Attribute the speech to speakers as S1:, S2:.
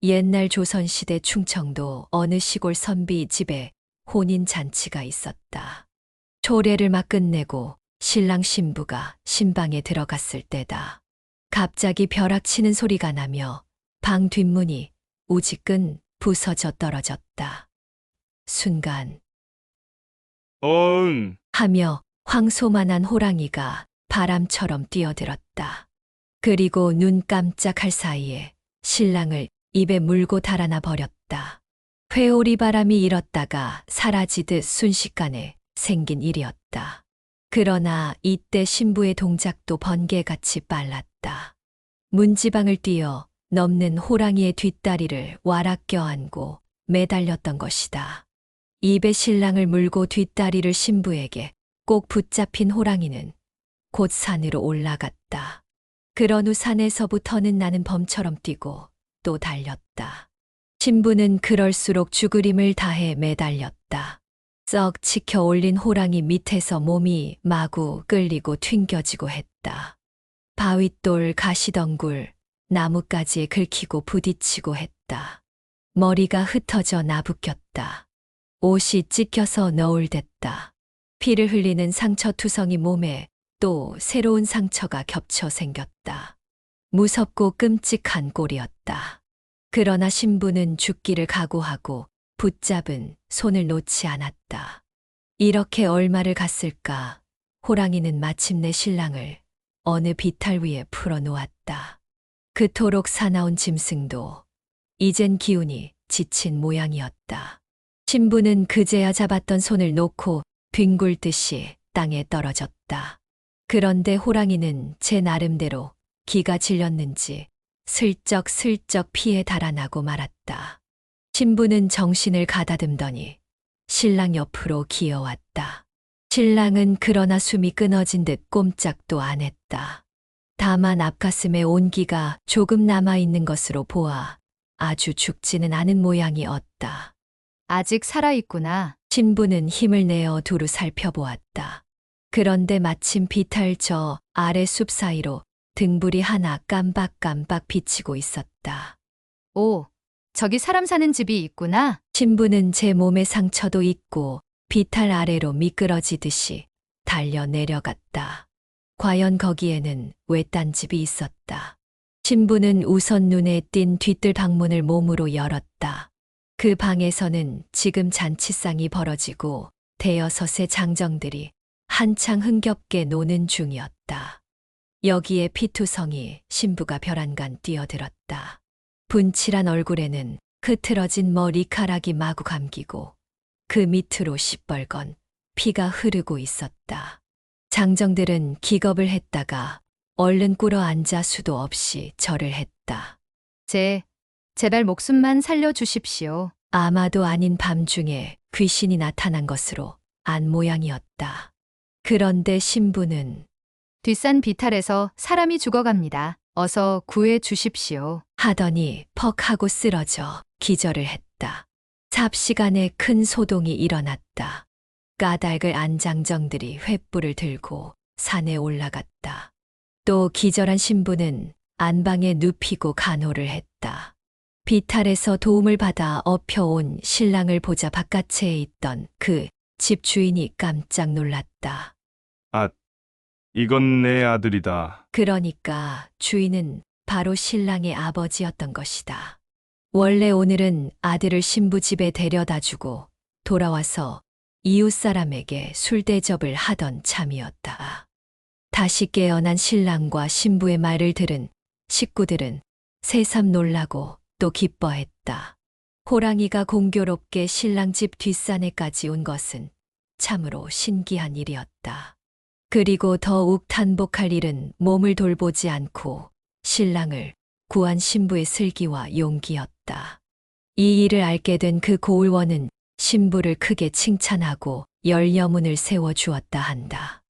S1: 옛날 조선시대 충청도 어느 시골 선비 집에 혼인잔치가 있었다. 초례를 막 끝내고 신랑 신부가 신방에 들어갔을 때다. 갑자기 벼락치는 소리가 나며 방 뒷문이 우지끈 부서져 떨어졌다. 순간
S2: 어흥,
S1: 하며 황소만한 호랑이가 바람처럼 뛰어들었다. 그리고 눈 깜짝할 사이에 신랑을 입에 물고 달아나 버렸다. 회오리 바람이 일었다가 사라지듯 순식간에 생긴 일이었다. 그러나 이때 신부의 동작도 번개같이 빨랐다. 문지방을 뛰어 넘는 호랑이의 뒷다리를 와락 껴안고 매달렸던 것이다. 입에 신랑을 물고 뒷다리를 신부에게 꼭 붙잡힌 호랑이는 곧 산으로 올라갔다. 그런 후 산에서부터는 나는 범처럼 뛰고 또 달렸다. 신부는 그럴수록 죽으림을 다해 매달렸다. 썩 치켜 올린 호랑이 밑에서 몸이 마구 끌리고 튕겨지고 했다. 바윗돌, 가시덩굴, 나뭇가지에 긁히고 부딪히고 했다. 머리가 흩어져 나부꼈다. 옷이 찢겨서 너울댔다. 피를 흘리는 상처투성이 몸에 또 새로운 상처가 겹쳐 생겼다. 무섭고 끔찍한 꼴이었다. 그러나 신부는 죽기를 각오하고 붙잡은 손을 놓지 않았다. 이렇게 얼마를 갔을까? 호랑이는 마침내 신랑을 어느 비탈 위에 풀어놓았다. 그토록 사나운 짐승도 이젠 기운이 지친 모양이었다. 신부는 그제야 잡았던 손을 놓고 뒹굴듯이 땅에 떨어졌다. 그런데 호랑이는 제 나름대로 기가 질렸는지 슬쩍슬쩍 피해 달아나고 말았다. 신부는 정신을 가다듬더니 신랑 옆으로 기어왔다. 신랑은 그러나 숨이 끊어진 듯 꼼짝도 안 했다. 다만 앞가슴에 온기가 조금 남아있는 것으로 보아 아주 죽지는 않은 모양이었다.
S3: 아직 살아있구나.
S1: 신부는 힘을 내어 두루 살펴보았다. 그런데 마침 비탈 저 아래 숲 사이로 등불이 하나 깜박깜박 비치고 있었다.
S3: 오, 저기 사람 사는 집이 있구나.
S1: 신부는 제 몸에 상처도 있고 비탈 아래로 미끄러지듯이 달려 내려갔다. 과연 거기에는 외딴 집이 있었다. 신부는 우선 눈에 띈 뒤뜰 방문을 몸으로 열었다. 그 방에서는 지금 잔치상이 벌어지고 대여섯의 장정들이 한창 흥겹게 노는 중이었다. 여기에 피투성이 신부가 벼란간 뛰어들었다. 분칠한 얼굴에는 흐트러진 머리카락이 마구 감기고 그 밑으로 시뻘건 피가 흐르고 있었다. 장정들은 기겁을 했다가 얼른 꿇어 앉아 수도 없이 절을 했다.
S3: 제발 목숨만 살려주십시오.
S1: 아마도 아닌 밤중에 귀신이 나타난 것으로 안 모양이었다. 그런데 신부는
S3: 뒷산 비탈에서 사람이 죽어갑니다. 어서 구해 주십시오.
S1: 하더니 퍽 하고 쓰러져 기절을 했다. 삽시간에 큰 소동이 일어났다. 까닭을 안 장정들이 횃불을 들고 산에 올라갔다. 또 기절한 신부는 안방에 눕히고 간호를 했다. 비탈에서 도움을 받아 엎혀온 신랑을 보자 바깥에 있던 그 집 주인이 깜짝 놀랐다.
S2: 이건 내 아들이다.
S1: 그러니까 주인은 바로 신랑의 아버지였던 것이다. 원래 오늘은 아들을 신부 집에 데려다 주고 돌아와서 이웃 사람에게 술 대접을 하던 참이었다. 다시 깨어난 신랑과 신부의 말을 들은 식구들은 새삼 놀라고 또 기뻐했다. 호랑이가 공교롭게 신랑 집 뒷산에까지 온 것은 참으로 신기한 일이었다. 그리고 더욱 탄복할 일은 몸을 돌보지 않고 신랑을 구한 신부의 슬기와 용기였다. 이 일을 알게 된 그 고을원은 신부를 크게 칭찬하고 열여문을 세워주었다 한다.